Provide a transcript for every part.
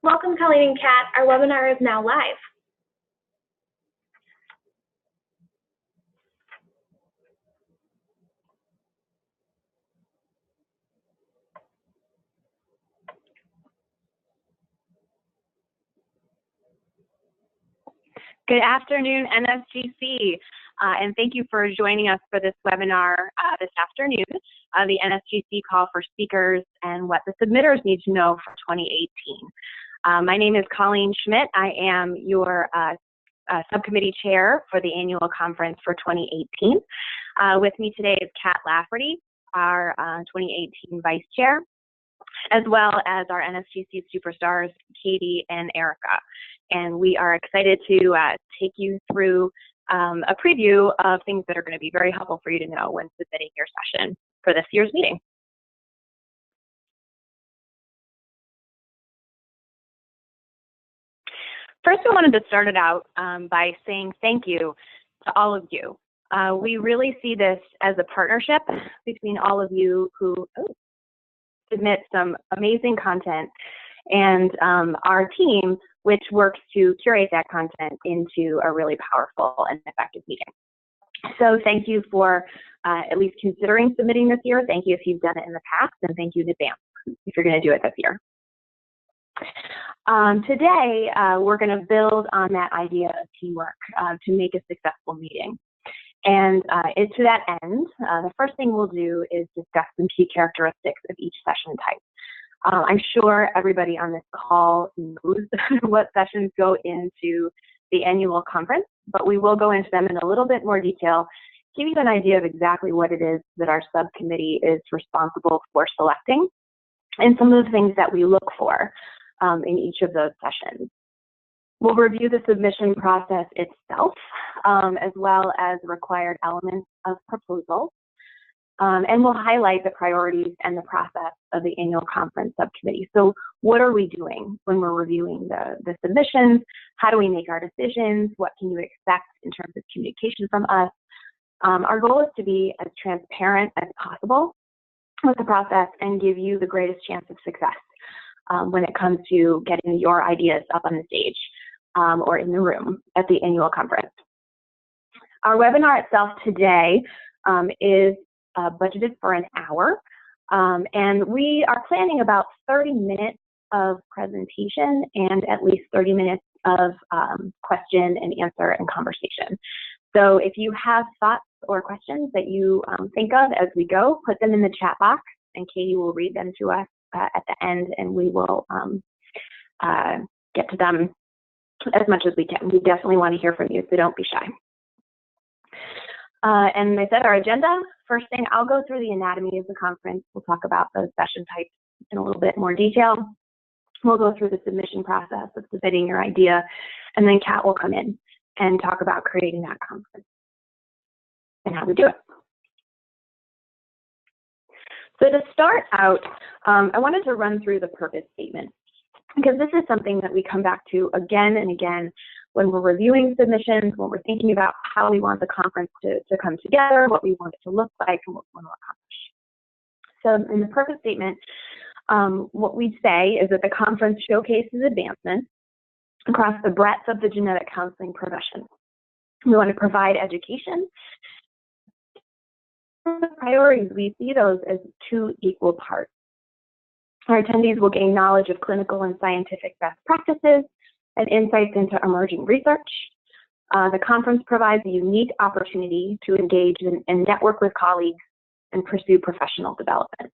Welcome, Colleen and Kat. Our webinar is now live. Good afternoon, NSGC, and thank you for joining us for this webinar this afternoon, the NSGC call for speakers and what the submitters need to know for 2018. My name is Colleen Schmitt. I am your subcommittee chair for the annual conference for 2018. With me today is Kat Lafferty, our 2018 vice chair, as well as our NSGC superstars, Katie and Erica. And we are excited to take you through a preview of things that are going to be very helpful for you to know when submitting your session for this year's meeting. First, I wanted to start it out by saying thank you to all of you. We really see this as a partnership between all of you who submit some amazing content and our team, which works to curate that content into a really powerful and effective meeting. So thank you for at least considering submitting this year. Thank you if you've done it in the past, and thank you in advance if you're going to do it this year. Today, we're going to build on that idea of teamwork to make a successful meeting. And to that end, the first thing we'll do is discuss some key characteristics of each session type. I'm sure everybody on this call knows what sessions go into the annual conference, but we will go into them in a little bit more detail, give you an idea of exactly what it is that our subcommittee is responsible for selecting, and some of the things that we look for in each of those sessions. We'll review the submission process itself, as well as required elements of proposals. And we'll highlight the priorities and the process of the annual conference subcommittee. So what are we doing when we're reviewing the submissions? How do we make our decisions? What can you expect in terms of communication from us? Our goal is to be as transparent as possible with the process and give you the greatest chance of success when it comes to getting your ideas up on the stage or in the room at the annual conference. Our webinar itself today is budgeted for an hour, and we are planning about 30 minutes of presentation and at least 30 minutes of question and answer and conversation. So if you have thoughts or questions that you think of as we go, put them in the chat box, and Katie will read them to us at the end, and we will get to them as much as we can. We definitely want to hear from you, so don't be shy. And I said our agenda, first thing, I'll go through the anatomy of the conference. We'll talk about those session types in a little bit more detail. We'll go through the submission process of submitting your idea, and then Kat will come in and talk about creating that conference and how we do it. So to start out, I wanted to run through the purpose statement, because this is something that we come back to again and again when we're reviewing submissions, when we're thinking about how we want the conference to come together, what we want it to look like, and what we want to accomplish. So in the purpose statement, what we say is that the conference showcases advancements across the breadth of the genetic counseling profession. We want to provide education. The priorities, we see those as two equal parts. Our attendees will gain knowledge of clinical and scientific best practices and insights into emerging research. The conference provides a unique opportunity to engage and network with colleagues and pursue professional development.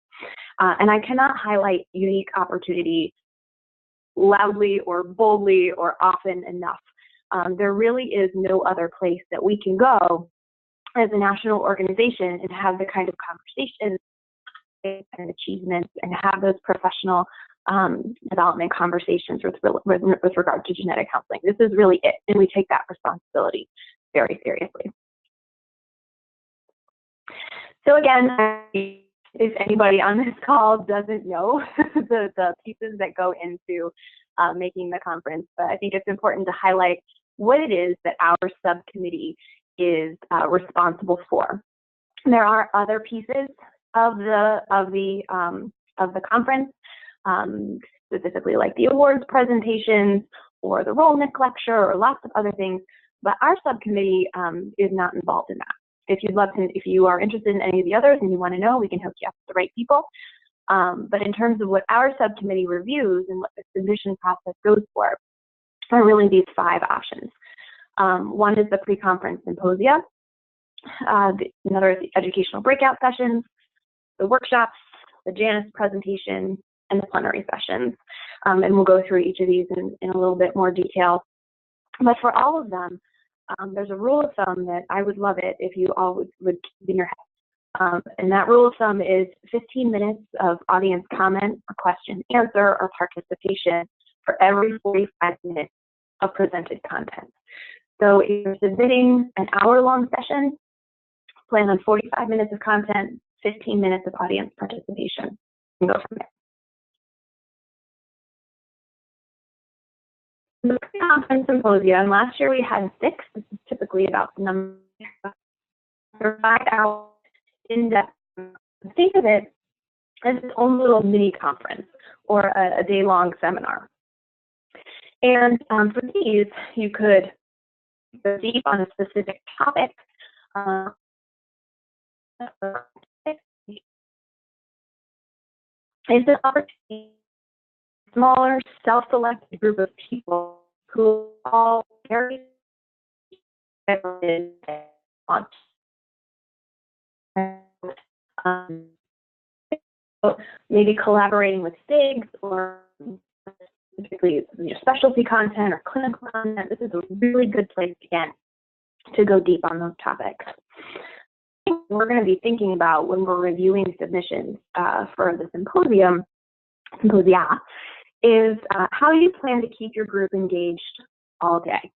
And I cannot highlight unique opportunity loudly or boldly or often enough. There really is no other place that we can go as a national organization and have the kind of conversations and achievements and have those professional development conversations with regard to genetic counseling. This is really it, and we take that responsibility very seriously. So again, if anybody on this call doesn't know the pieces that go into making the conference, but I think it's important to highlight what it is that our subcommittee is responsible for. There are other pieces of the conference, specifically like the awards presentations or the roll-nick lecture or lots of other things, but our subcommittee is not involved in that. If you are interested in any of the others and you want to know, we can hook you up with the right people. But in terms of what our subcommittee reviews and what the submission process goes for, are really these 5 options. One is the pre-conference symposia. Another is the educational breakout sessions, the workshops, the Janus presentation, and the plenary sessions. And we'll go through each of these in a little bit more detail. But for all of them, there's a rule of thumb that I would love it if you all would keep in your head. And that rule of thumb is 15 minutes of audience comment, or question, answer, or participation for every 45 minutes of presented content. So if you're submitting an hour-long session, plan on 45 minutes of content, 15 minutes of audience participation, and go from there. The pre-conference symposia, and last year we had 6. This is typically about the number of 5 hours in-depth. Think of it as its own little mini conference or a day-long seminar. And for these, you could go deep on a specific topic. It's an opportunity, smaller, self-selected group of people who are all very want. Maybe collaborating with SIGs or specifically specialty content or clinical content. This is a really good place, again, to go deep on those topics. We're going to be thinking about when we're reviewing submissions for the symposia is how you plan to keep your group engaged all day.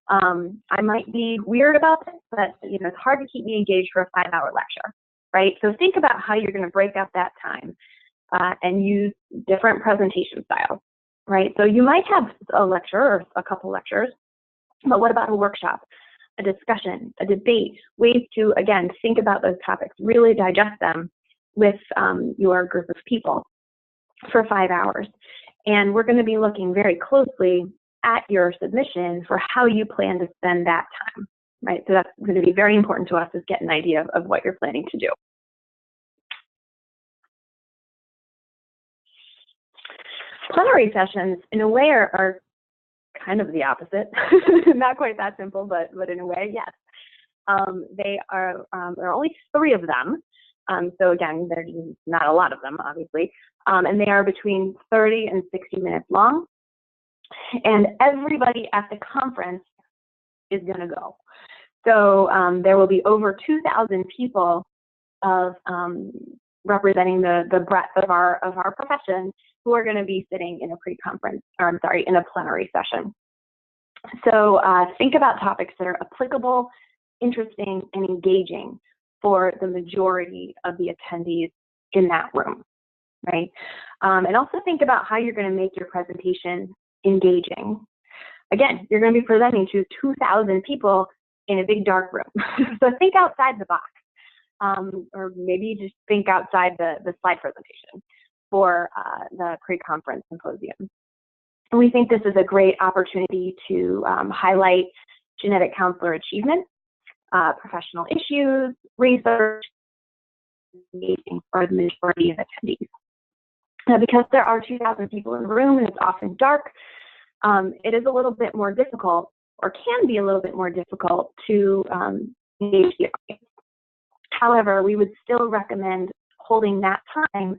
I might be weird about this, but it's hard to keep me engaged for a 5-hour lecture, right? So think about how you're going to break up that time and use different presentation styles, right? So you might have a lecture or a couple lectures, but what about a workshop, a discussion, a debate, ways to, again, think about those topics, really digest them with your group of people for 5 hours. And we're going to be looking very closely at your submission for how you plan to spend that time, right? So that's going to be very important to us, is get an idea of what you're planning to do. Plenary sessions, in a way, are kind of the opposite. Not quite that simple, but in a way, yes. There are only 3 of them. So again, there's not a lot of them, obviously. And they are between 30 and 60 minutes long. And everybody at the conference is going to go. So there will be over 2,000 people of representing the breadth of our profession who are going to be sitting in a pre-conference, or I'm sorry, in a plenary session. So think about topics that are applicable, interesting, and engaging for the majority of the attendees in that room, right? And also think about how you're going to make your presentation engaging. Again, you're going to be presenting to 2,000 people in a big dark room. So think outside the box, or maybe just think outside the slide presentation for the pre-conference symposium. And we think this is a great opportunity to highlight genetic counselor achievement, professional issues, research, engaging for the majority of attendees. Now, because there are 2,000 people in the room and it's often dark, it is a little bit more difficult, or can be a little bit more difficult, to engage the audience. However, we would still recommend holding that time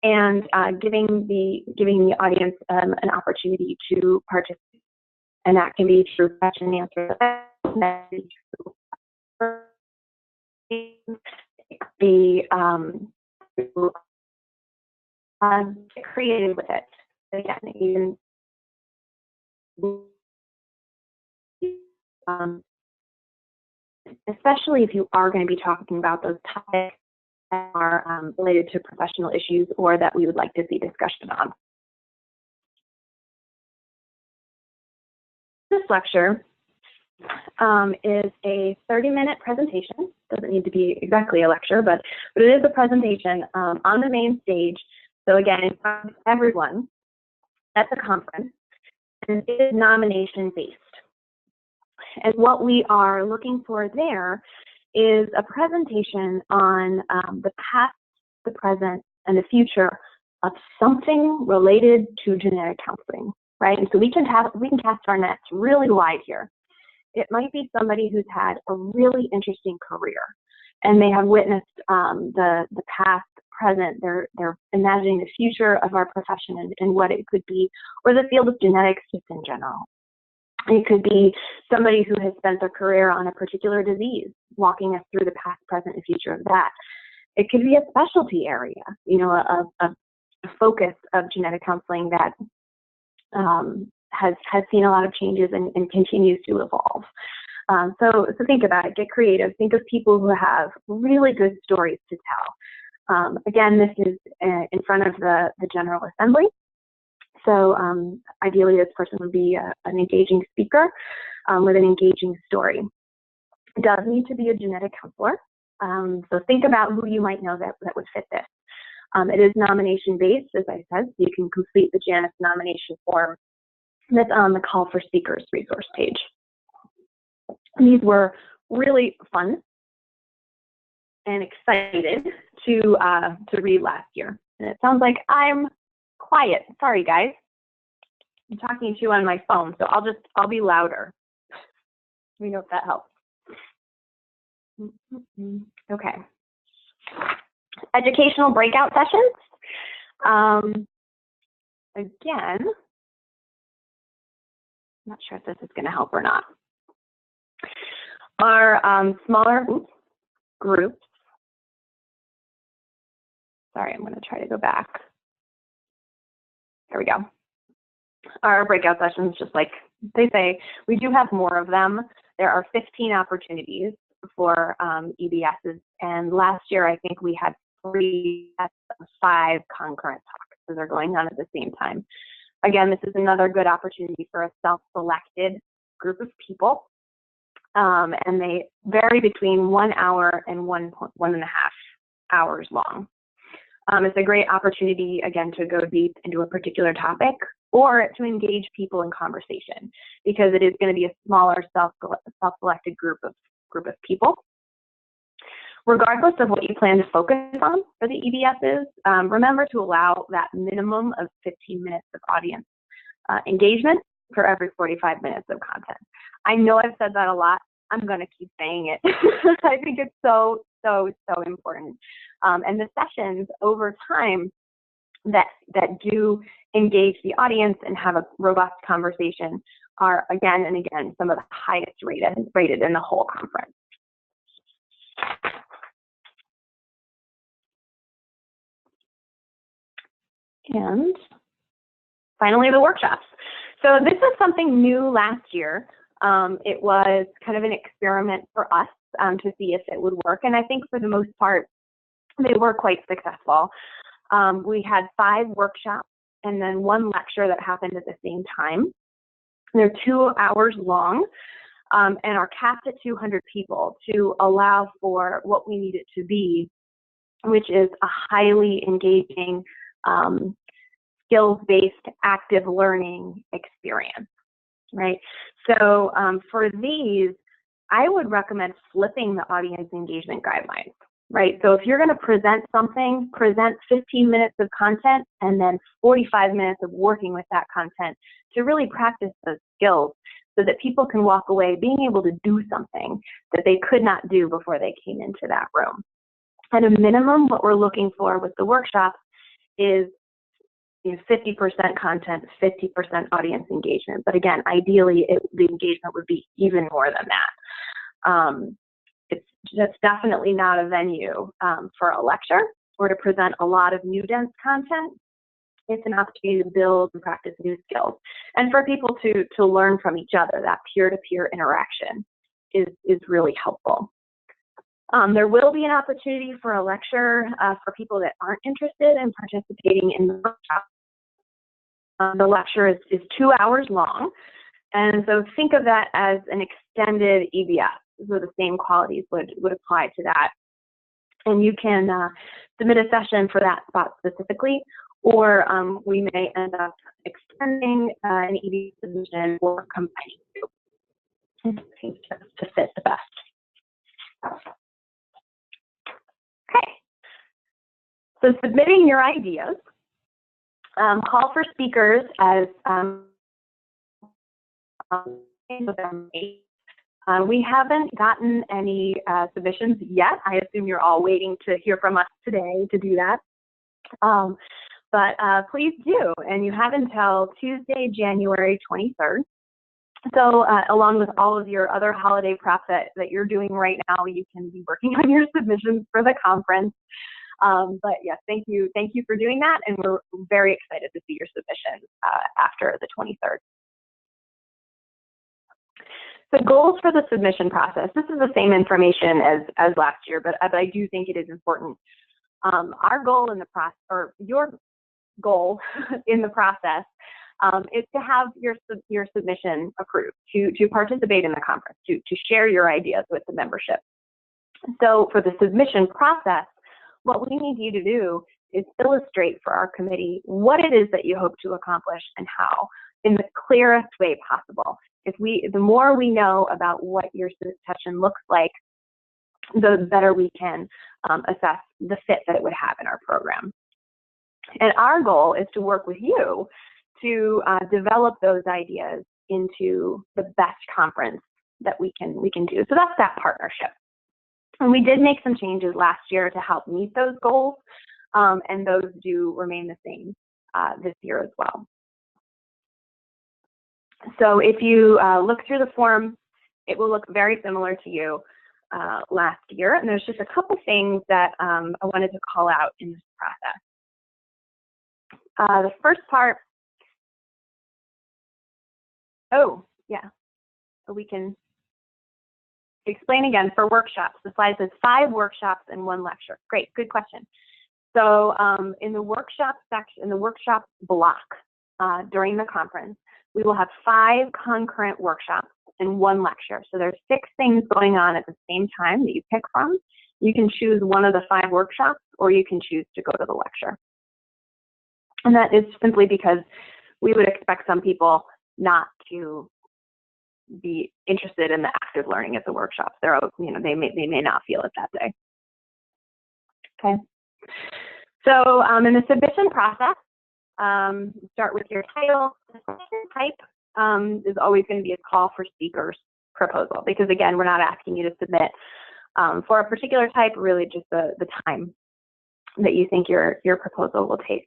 and giving the audience an opportunity to participate. And that can be through question and answer. Get creative with it. Again, especially if you are going to be talking about those topics that are related to professional issues or that we would like to see discussion on. This lecture is a 30-minute presentation. Doesn't need to be exactly a lecture, but it is a presentation on the main stage. So again, in front of everyone, at the conference, and it is nomination-based. And what we are looking for there is a presentation on the past, the present, and the future of something related to genetic counseling, right? And so we can cast our nets really wide here. It might be somebody who's had a really interesting career, and they have witnessed the past, present. They're imagining the future of our profession and what it could be, or the field of genetics just in general. It could be somebody who has spent their career on a particular disease, walking us through the past, present, and future of that. It could be a specialty area, you know, a focus of genetic counseling that has seen a lot of changes and continues to evolve. So think about it, get creative. Think of people who have really good stories to tell. Again, this is in front of the General Assembly. So ideally, this person would be an engaging speaker with an engaging story. It does need to be a genetic counselor. So think about who you might know that would fit this. It is nomination-based, as I said, so you can complete the Janus nomination form that's on the Call for Speakers resource page. These were really fun and excited to read last year. And it sounds like I'm quiet. Sorry, guys. I'm talking to you on my phone, so I'll be louder. Let me know if that helps. Okay. Educational breakout sessions. Again, I'm not sure if this is going to help or not. Our smaller groups. Sorry, I'm going to try to go back. There we go. Our breakout sessions, just like they say, we do have more of them. There are 15 opportunities for EBSs, and last year I think we had 5 concurrent talks, so they're going on at the same time. Again, this is another good opportunity for a self-selected group of people, and they vary between 1 hour and 1.5 hours long. It's a great opportunity, again, to go deep into a particular topic or to engage people in conversation, because it is going to be a smaller self-selected group of people. Regardless of what you plan to focus on for the EBSs, remember to allow that minimum of 15 minutes of audience engagement for every 45 minutes of content. I know I've said that a lot. I'm going to keep saying it. I think it's so important. And the sessions over time that do engage the audience and have a robust conversation are again and again some of the highest rated in the whole conference. And finally, the workshops. So this was something new last year. It was kind of an experiment for us to see if it would work. And I think for the most part, they were quite successful. We had 5 workshops and then 1 lecture that happened at the same time. They're 2 hours long and are capped at 200 people to allow for what we need it to be, which is a highly engaging, skills-based, active learning experience, right? So for these, I would recommend flipping the audience engagement guidelines, right? So if you're going to present something, present 15 minutes of content and then 45 minutes of working with that content to really practice those skills so that people can walk away being able to do something that they could not do before they came into that room. At a minimum, what we're looking for with the workshops is 50% content, 50% audience engagement. But again, ideally, the engagement would be even more than that. That's definitely not a venue for a lecture or to present a lot of new dense content. It's an opportunity to build and practice new skills and for people to learn from each other. That peer-to-peer interaction is really helpful. There will be an opportunity for a lecture for people that aren't interested in participating in the workshop. The lecture is 2 hours long, and so think of that as an extended EBS, so the same qualities would apply to that. And you can submit a session for that spot specifically, or we may end up extending an ED submission or combining two to fit the best. Okay, so submitting your ideas, call for speakers as we haven't gotten any submissions yet. I assume you're all waiting to hear from us today to do that. But please do, and you have until Tuesday, January 23rd. So along with all of your other holiday prep that you're doing right now, you can be working on your submissions for the conference. But yes, thank you for doing that, and we're very excited to see your submissions after the 23rd. The goals for the submission process, this is the same information as last year, but I do think it is important. Our goal in the process, or your goal in the process, is to have your submission approved, to participate in the conference, to share your ideas with the membership. So for the submission process, what we need you to do is illustrate for our committee what it is that you hope to accomplish and how, in the clearest way possible. The more we know about what your session looks like, the better we can assess the fit that it would have in our program. And our goal is to work with you to develop those ideas into the best conference that we can do. So that's that partnership. And we did make some changes last year to help meet those goals, and those do remain the same this year as well. So if you look through the form, it will look very similar to you last year. And there's just a couple things that I wanted to call out in this process. The first part, so we can explain again for workshops. The slide says 5 workshops and 1 lecture. Great, good question. So in the workshop section, in the workshop block during the conference, we will have 5 concurrent workshops and 1 lecture. So there's 6 things going on at the same time that you pick from. You can choose one of the 5 workshops, or you can choose to go to the lecture. And that is simply because we would expect some people not to be interested in the active learning at the workshops. They're, they may not feel it that day. Okay. So in the submission process, start with your title. The session type is always going to be a call for speakers proposal, because again, we're not asking you to submit for a particular type, really just the time that you think your proposal will take.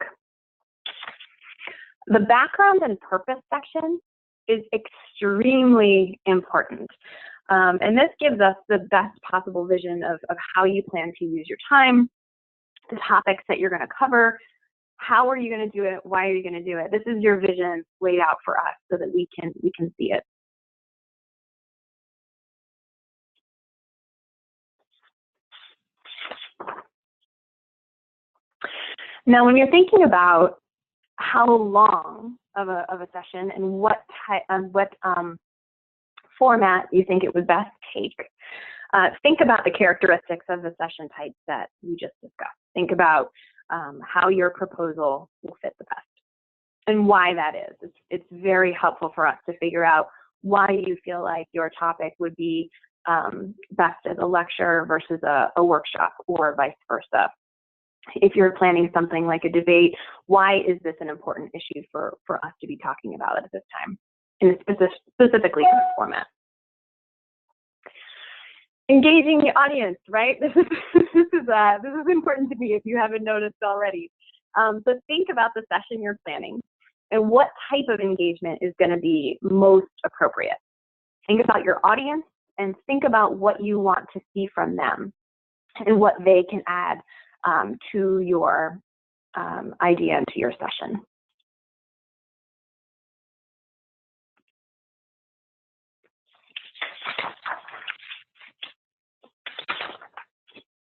The background and purpose section is extremely important. And this gives us the best possible vision of how you plan to use your time, the topics that you're going to cover, how are you going to do it, why are you going to do it. This is your vision laid out for us so that we can see it. Now, when you're thinking about how long of a session and what format you think it would best take, think about the characteristics of the session types that we just discussed. Think about how your proposal will fit the best and why that is. It's very helpful for us to figure out why you feel like your topic would be best as a lecture versus a workshop, or vice versa. If you're planning something like a debate, why is this an important issue for us to be talking about at this time, and specifically in this format? Engaging the audience, right? This is important to me if you haven't noticed already. So think about the session you're planning and what type of engagement is going to be most appropriate. Think about your audience and think about what you want to see from them and what they can add to your idea and to your session.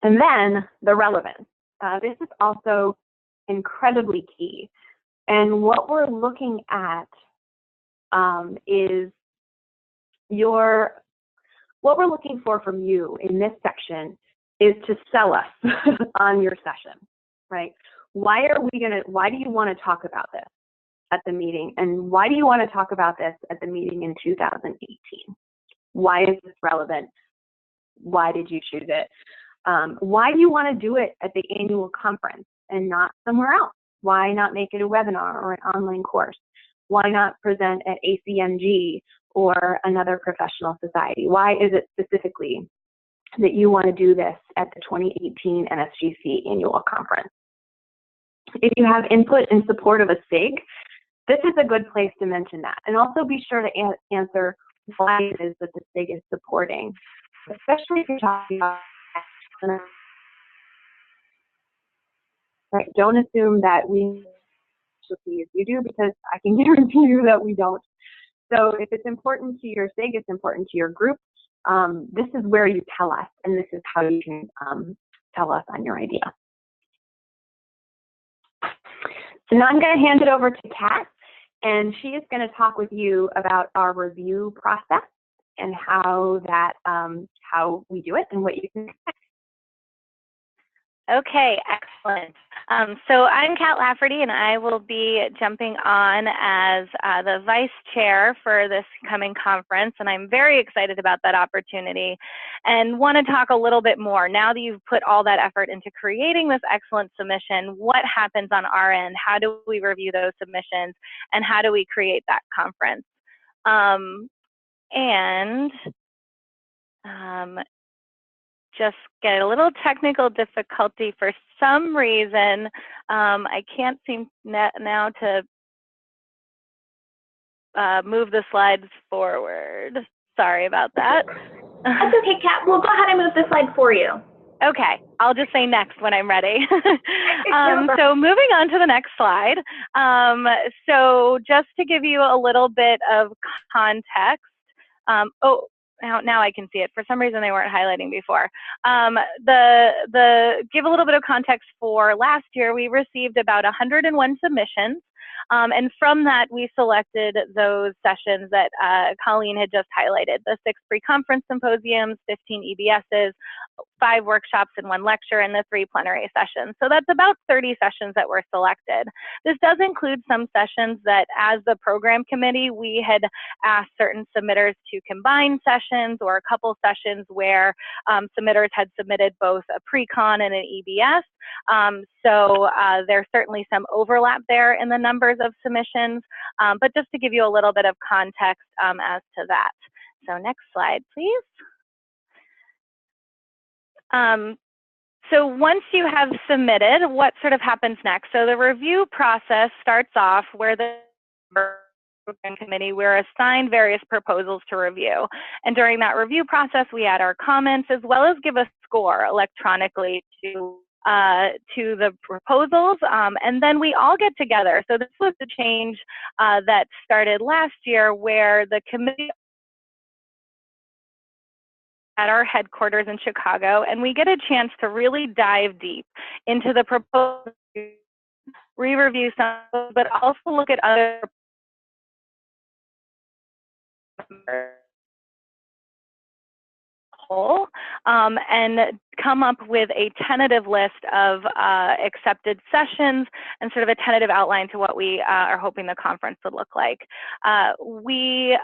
And then the relevance. This is also incredibly key. And what we're looking at is what we're looking for from you in this section is to sell us on your session, right? why do you want to talk about this at the meeting? And why do you want to talk about this at the meeting in 2018? Why is this relevant? Why did you choose it? Why do you want to do it at the annual conference and not somewhere else? Why not make it a webinar or an online course? Why not present at ACMG or another professional society? Why is it specifically that you want to do this at the 2018 NSGC annual conference? If you have input in support of a SIG, this is a good place to mention that. And also be sure to answer why it is that the SIG is supporting, especially if you're talking about, right? Don't assume that we specialty as you do, because I can guarantee you that we don't. So if it's important to your SIG, it's important to your group, this is where you tell us, and this is how you can tell us on your idea. So now I'm going to hand it over to Kat, and she is going to talk with you about our review process and how we do it and what you can expect. Okay, excellent. So I'm Kat Lafferty, and I will be jumping on as the vice chair for this coming conference, and I'm very excited about that opportunity and want to talk a little bit more. Now that you've put all that effort into creating this excellent submission, what happens on our end? How do we review those submissions, and how do we create that conference? Just get a little technical difficulty for some reason. I can't seem now to move the slides forward. Sorry about that. That's okay, Kat. We'll go ahead and move the slide for you. Okay, I'll just say next when I'm ready. So moving on to the next slide. So just to give you a little bit of context. Now I can see it. For some reason, they weren't highlighting before. Give a little bit of context for last year, we received about 101 submissions. And from that, we selected those sessions that Colleen had just highlighted, the 6 pre-conference symposiums, 15 EBSs, 5 workshops and 1 lecture, and the 3 plenary sessions. So that's about 30 sessions that were selected. This does include some sessions that, as the program committee, we had asked certain submitters to combine sessions, or a couple sessions where submitters had submitted both a pre-con and an EBS. So there's certainly some overlap there in the numbers of submissions, but just to give you a little bit of context as to that. So next slide, please. So once you have submitted, what sort of happens next? So the review process starts off where the program committee, we're assigned various proposals to review. And during that review process, we add our comments as well as give a score electronically to the proposals, and then we all get together. So this was the change that started last year, where the committee at our headquarters in Chicago, and we get a chance to really dive deep into the proposal, re-review some, but also look at other whole, and come up with a tentative list of accepted sessions and sort of a tentative outline to what we are hoping the conference would look like. We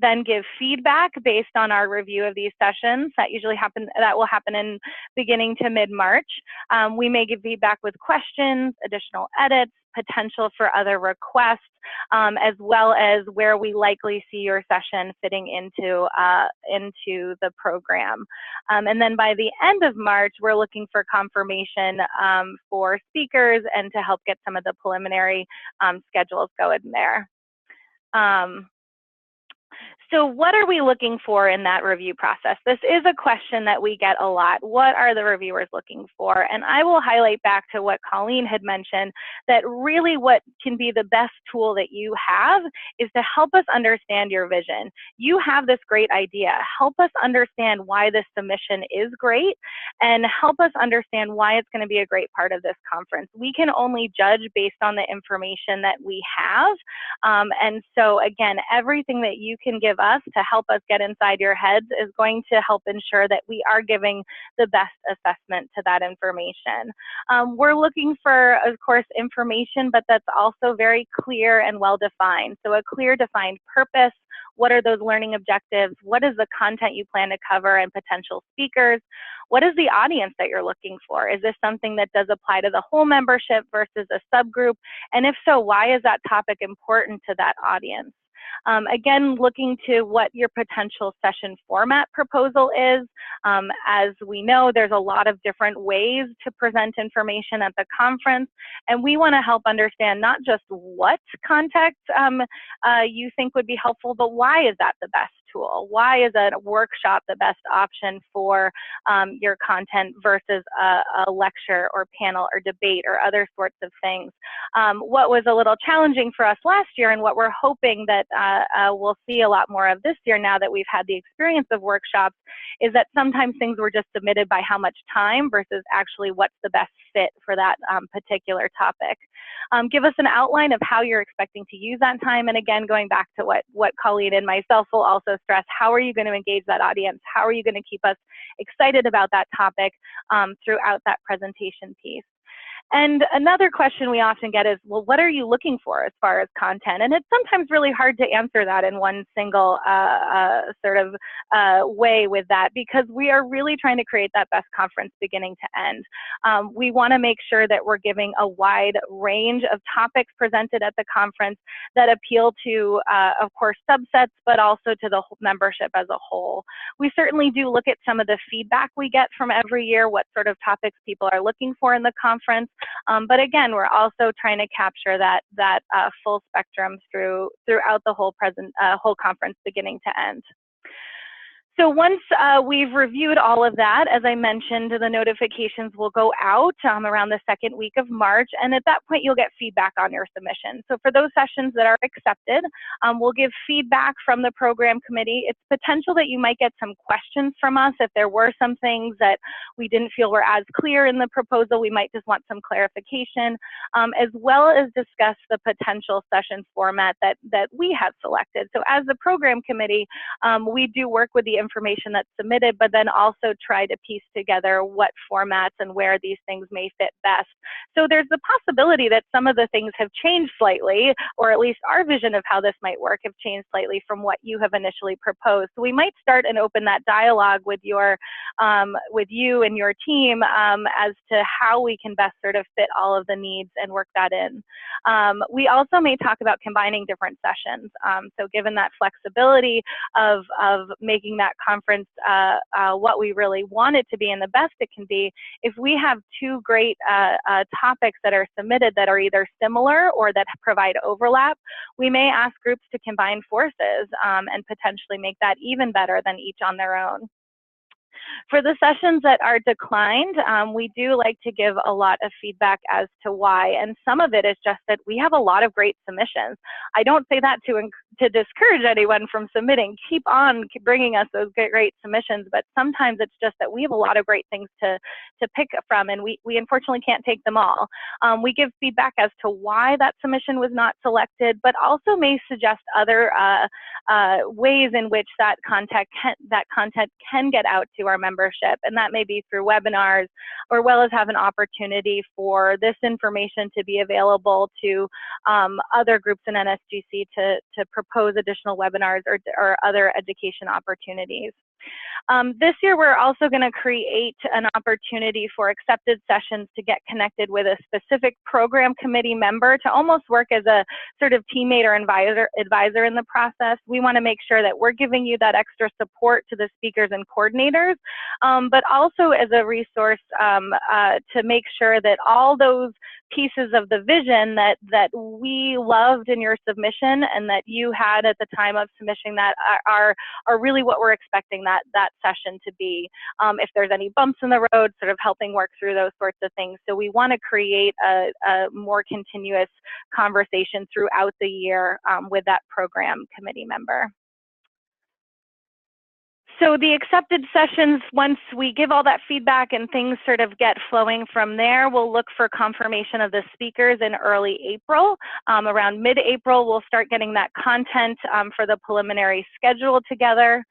then give feedback based on our review of these sessions. That will happen in beginning to mid-March. We may give feedback with questions, additional edits, potential for other requests, as well as where we likely see your session fitting into the program. And then by the end of March, we're looking for confirmation for speakers and to help get some of the preliminary schedules going there. So what are we looking for in that review process? This is a question that we get a lot. What are the reviewers looking for? And I will highlight back to what Colleen had mentioned, that really what can be the best tool that you have is to help us understand your vision. You have this great idea. Help us understand why this submission is great, and help us understand why it's going to be a great part of this conference. We can only judge based on the information that we have. And so again, everything that you can give of us to help us get inside your heads is going to help ensure that we are giving the best assessment to that information. We're looking for, of course, information, but that's also very clear and well defined. So a clear defined purpose. What are those learning objectives? What is the content you plan to cover and potential speakers? What is the audience that you're looking for? Is this something that does apply to the whole membership versus a subgroup? And if so, why is that topic important to that audience? Again, looking to what your potential session format proposal is. As we know, there's a lot of different ways to present information at the conference, and we want to help understand not just what context you think would be helpful, but why is that the best tool? Why is a workshop the best option for your content versus a lecture or panel or debate or other sorts of things? What was a little challenging for us last year, and what we're hoping that we'll see a lot more of this year now that we've had the experience of workshops, is that sometimes things were just submitted by how much time versus actually what's the best fit for that particular topic. Give us an outline of how you're expecting to use that time, and again, going back to what Colleen and myself will also stress, how are you going to engage that audience? How are you going to keep us excited about that topic throughout that presentation piece? And another question we often get is, well, what are you looking for as far as content? And it's sometimes really hard to answer that in one single way with that, because we are really trying to create that best conference beginning to end. We want to make sure that we're giving a wide range of topics presented at the conference that appeal to, of course, subsets, but also to the membership as a whole. We certainly do look at some of the feedback we get from every year, what sort of topics people are looking for in the conference. But again, we're also trying to capture that full spectrum throughout the whole conference beginning to end. So once we've reviewed all of that, as I mentioned, the notifications will go out around the second week of March, and at that point you'll get feedback on your submission. So for those sessions that are accepted, we'll give feedback from the program committee. It's potential that you might get some questions from us. If there were some things that we didn't feel were as clear in the proposal, we might just want some clarification, as well as discuss the potential session format that we have selected. So as the program committee, we do work with the information that's submitted, but then also try to piece together what formats and where these things may fit best. So there's the possibility that some of the things have changed slightly, or at least our vision of how this might work have changed slightly from what you have initially proposed. So we might start and open that dialogue with you and your team as to how we can best sort of fit all of the needs and work that in. We also may talk about combining different sessions. So given that flexibility of making that conference what we really want it to be and the best it can be, if we have two great topics that are submitted that are either similar or that provide overlap, we may ask groups to combine forces and potentially make that even better than each on their own. For the sessions that are declined, we do like to give a lot of feedback as to why, and some of it is just that we have a lot of great submissions. I don't say that to discourage anyone from submitting. Keep on bringing us those great submissions, but sometimes it's just that we have a lot of great things to pick from, and we unfortunately can't take them all. We give feedback as to why that submission was not selected, but also may suggest other ways in which that content can get out to our membership, and that may be through webinars, or well as have an opportunity for this information to be available to other groups in NSGC to propose additional webinars or other education opportunities. This year, we're also going to create an opportunity for accepted sessions to get connected with a specific program committee member to almost work as a sort of teammate or advisor in the process. We want to make sure that we're giving you that extra support to the speakers and coordinators, but also as a resource to make sure that all those pieces of the vision that we loved in your submission and that you had at the time of submission that are really what we're expecting that session to be. If there's any bumps in the road, sort of helping work through those sorts of things. So we want to create a more continuous conversation throughout the year with that program committee member. So the accepted sessions, once we give all that feedback and things sort of get flowing from there, we'll look for confirmation of the speakers in early April. Around mid-April, we'll start getting that content for the preliminary schedule together.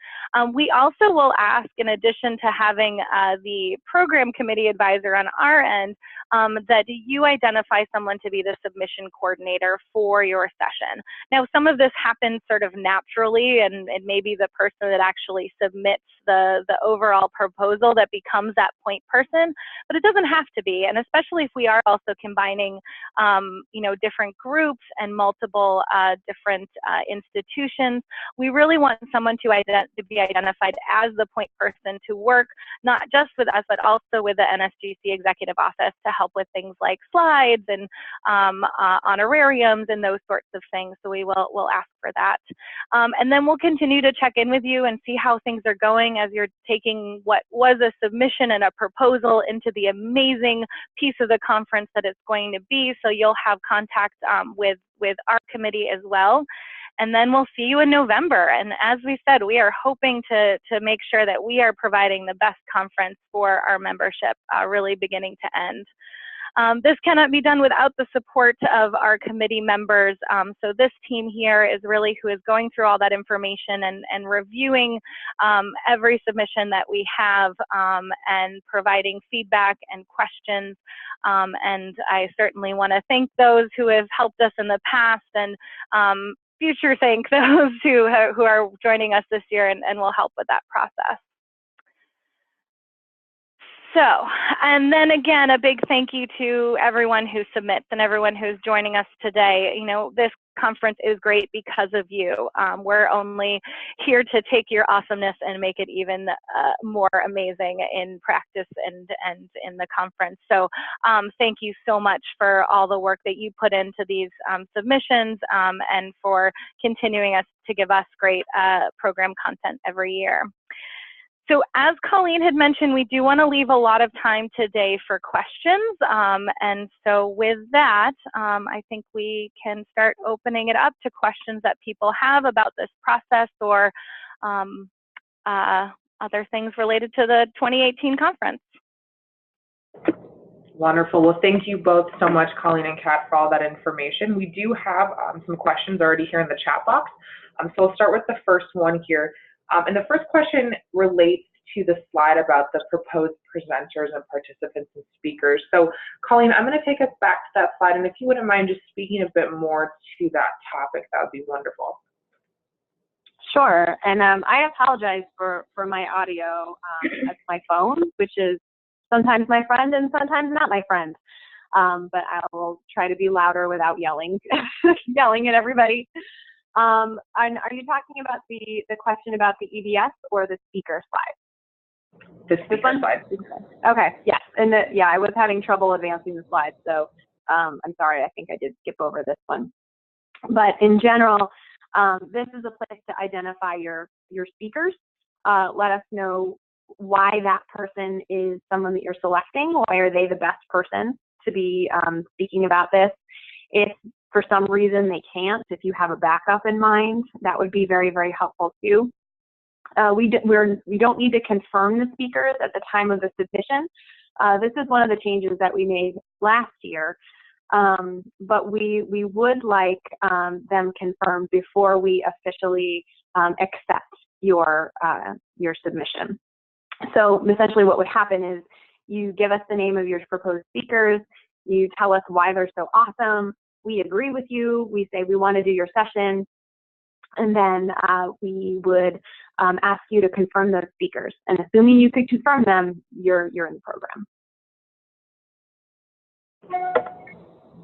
We also will ask, in addition to having the program committee advisor on our end, that you identify someone to be the submission coordinator for your session. Now, some of this happens sort of naturally, and it may be the person that actually submits the overall proposal that becomes that point person, but it doesn't have to be. And especially if we are also combining, you know, different groups and multiple different institutions, we really want someone to be identified as the point person to work, not just with us, but also with the NSGC Executive Office to help with things like slides and honorariums and those sorts of things. So we'll ask for that. And then we'll continue to check in with you and see how things are going as you're taking what was a submission and a proposal into the amazing piece of the conference that it's going to be. So you'll have contact with our committee as well. And then we'll see you in November. And as we said, we are hoping to make sure that we are providing the best conference for our membership, really beginning to end. This cannot be done without the support of our committee members. So this team here is really who is going through all that information and reviewing every submission that we have and providing feedback and questions. And I certainly want to thank those who have helped us in the past and future thank those who are joining us this year and will help with that process. So, and then again, a big thank you to everyone who submits and everyone who's joining us today. You know, this conference is great because of you. We're only here to take your awesomeness and make it even more amazing in practice and in the conference. So thank you so much for all the work that you put into these submissions and for continuing to give us great program content every year. So as Colleen had mentioned, we do want to leave a lot of time today for questions. And so with that, I think we can start opening it up to questions that people have about this process or other things related to the 2018 conference. Wonderful. Well, thank you both so much, Colleen and Kat, for all that information. We do have some questions already here in the chat box. So we'll start with the first one here. And the first question relates to the slide about the proposed presenters and participants and speakers. So, Colleen, I'm going to take us back to that slide, and if you wouldn't mind just speaking a bit more to that topic, that would be wonderful. Sure, and I apologize for my audio. That's my phone, which is sometimes my friend and sometimes not my friend. But I will try to be louder without yelling, yelling at everybody. And are you talking about the question about the EBS or the speaker slide? The speaker slide. Okay, yes, and yeah, I was having trouble advancing the slides, so I'm sorry, I think I did skip over this one. But in general, this is a place to identify your speakers. Let us know why that person is someone that you're selecting. Why are they the best person to be speaking about this? If for some reason they can't, if you have a backup in mind, that would be very, very helpful too. We don't need to confirm the speakers at the time of the submission. This is one of the changes that we made last year, but we would like them confirmed before we officially accept your submission. So essentially what would happen is you give us the name of your proposed speakers, you tell us why they're so awesome, we agree with you, we say we want to do your session, and then we would ask you to confirm those speakers. And assuming you could confirm them, you're in the program.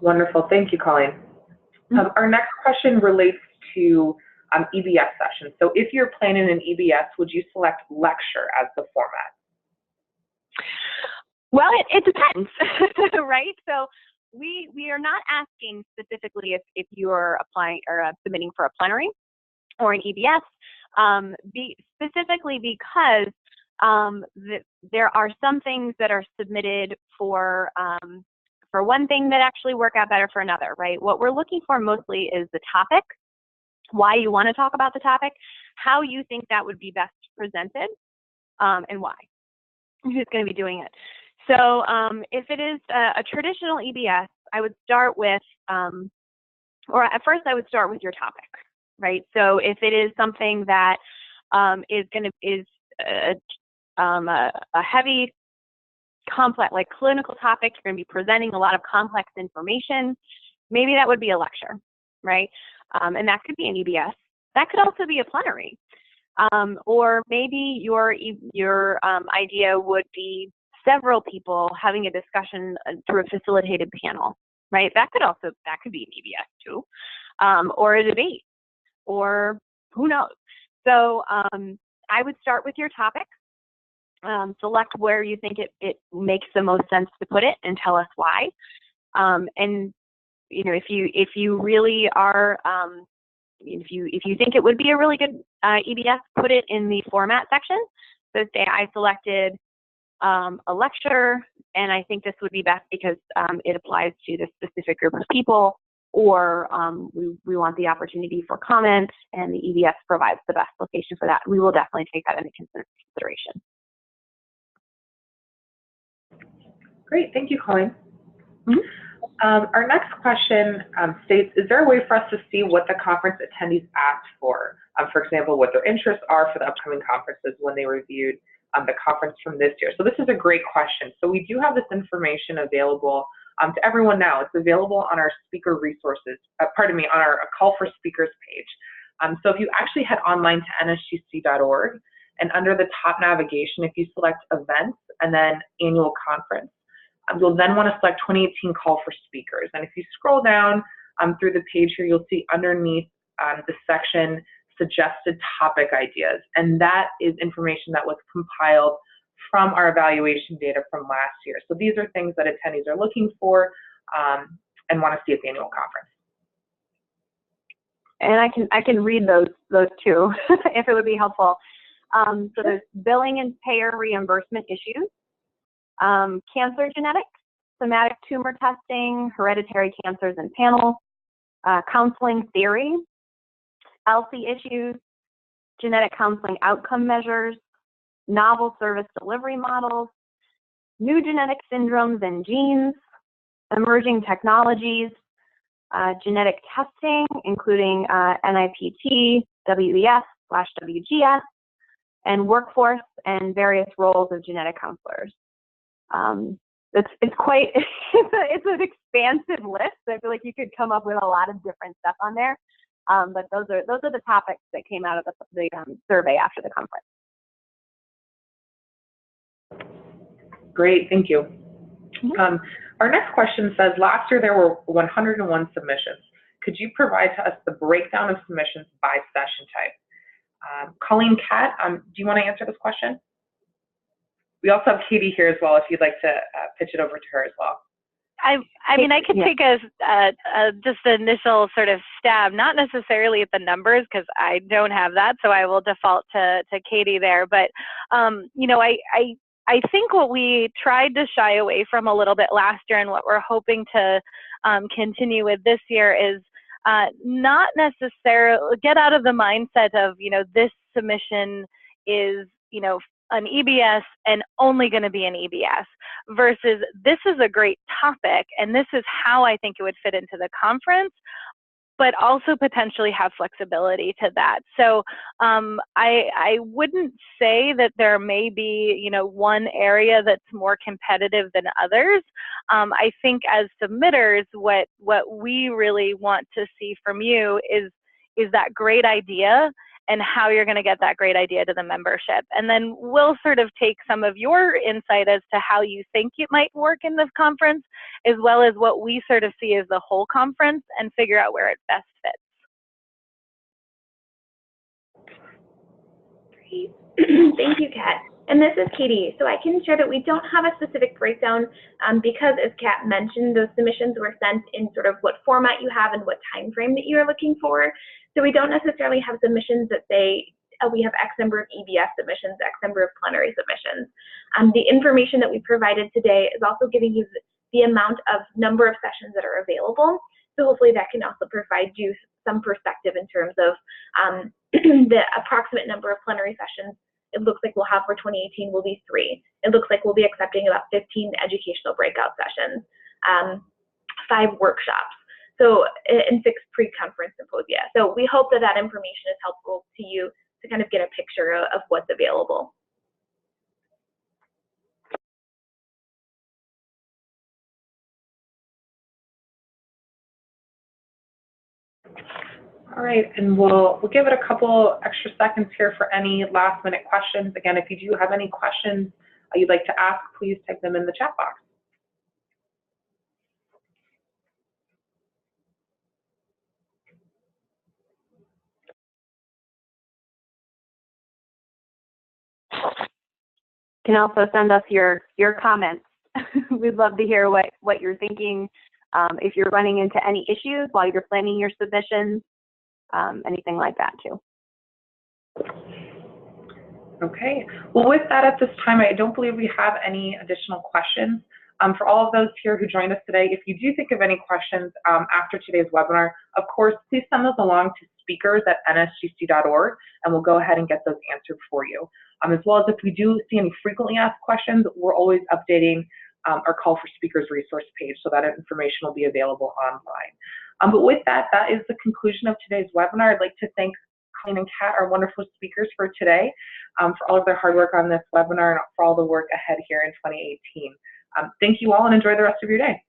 Wonderful, thank you, Colleen. Our next question relates to EBS sessions. So if you're planning an EBS, would you select lecture as the format? Well, it depends, right? So we are not asking specifically if you are applying or submitting for a plenary or an EBS, specifically because there are some things that are submitted for one thing that actually work out better for another, right? What we're looking for mostly is the topic, why you want to talk about the topic, how you think that would be best presented and why. Who's going to be doing it? So if it is a traditional EBS, I would start with, or at first I would start with your topic, right? So if it is something that is a heavy, complex, like clinical topic, you're going to be presenting a lot of complex information, maybe that would be a lecture, right? And that could be an EBS. That could also be a plenary. Or maybe your idea would be several people having a discussion through a facilitated panel, right? That could be an EBS too, or a debate, or who knows. So I would start with your topic, select where you think it makes the most sense to put it, and tell us why. And you know, if you really are if you think it would be a really good EBS, put it in the format section. So say I selected a lecture, and I think this would be best because it applies to this specific group of people, or we want the opportunity for comment, and the EBS provides the best location for that. We will definitely take that into consideration. Great, thank you, Colleen. Our next question states, is there a way for us to see what the conference attendees asked for? For example, what their interests are for the upcoming conferences when they reviewed the conference from this year. So this is a great question. So we do have this information available to everyone now. It's available on our speaker resources, on our call for speakers page. So if you actually head online to nsgc.org, and under the top navigation, if you select events and then annual conference, you'll then want to select 2018 call for speakers. And if you scroll down through the page here, you'll see underneath the section suggested topic ideas. And that is information that was compiled from our evaluation data from last year. So these are things that attendees are looking for and want to see at the annual conference. And I can read those too, if it would be helpful. So there's billing and payer reimbursement issues, cancer genetics, somatic tumor testing, hereditary cancers and panel, counseling theory, LC issues, genetic counseling outcome measures, novel service delivery models, new genetic syndromes and genes, emerging technologies, genetic testing, including NIPT, WES/WGS, and workforce and various roles of genetic counselors. It's quite, it's an expansive list. I feel like you could come up with a lot of different stuff on there. But those are the topics that came out of the survey after the conference. Great, thank you. Our next question says, last year there were 101 submissions. Could you provide to us the breakdown of submissions by session type? Colleen, Kat, do you want to answer this question? We also have Katie here as well, if you'd like to pitch it over to her as well. I mean, I could take just an initial sort of stab, not necessarily at the numbers, because I don't have that, so I will default to Katie there. But, you know, I think what we tried to shy away from a little bit last year, and what we're hoping to continue with this year, is not necessarily get out of the mindset of, you know, this submission is, you know, an EBS and only going to be an EBS, versus this is a great topic and this is how I think it would fit into the conference, but also potentially have flexibility to that. So I wouldn't say that there may be, you know, one area that's more competitive than others. I think as submitters, what we really want to see from you is that great idea and how you're going to get that great idea to the membership. And then we'll sort of take some of your insight as to how you think it might work in this conference, as well as what we sort of see as the whole conference, and figure out where it best fits. Great. Thank you, Kat. And this is Katie. So I can share that we don't have a specific breakdown because, as Kat mentioned, those submissions were sent in sort of what format you have and what time frame that you're looking for. So we don't necessarily have submissions that say we have X number of EBS submissions, X number of plenary submissions. The information that we provided today is also giving you the amount of number of sessions that are available. So hopefully that can also provide you some perspective in terms of the approximate number of plenary sessions it looks like we'll have for 2018 will be 3. It looks like we'll be accepting about 15 educational breakout sessions, 5 workshops, so, and 6 pre-conference symposia. So we hope that that information is helpful to you to kind of get a picture of what's available. All right, and we'll give it a couple extra seconds here for any last minute questions. Again, if you do have any questions you'd like to ask, please type them in the chat box. You can also send us your comments. We'd love to hear what you're thinking, if you're running into any issues while you're planning your submissions, anything like that too. Okay, well with that at this time, I don't believe we have any additional questions. For all of those here who joined us today, if you do think of any questions after today's webinar, of course, please send those along to speakers@nsgc.org, and we'll go ahead and get those answered for you. As well as if we do see any frequently asked questions, we're always updating our call for speakers resource page, so that information will be available online. But with that, that is the conclusion of today's webinar. I'd like to thank Colleen and Kat, our wonderful speakers for today, for all of their hard work on this webinar and for all the work ahead here in 2018. Thank you all and enjoy the rest of your day.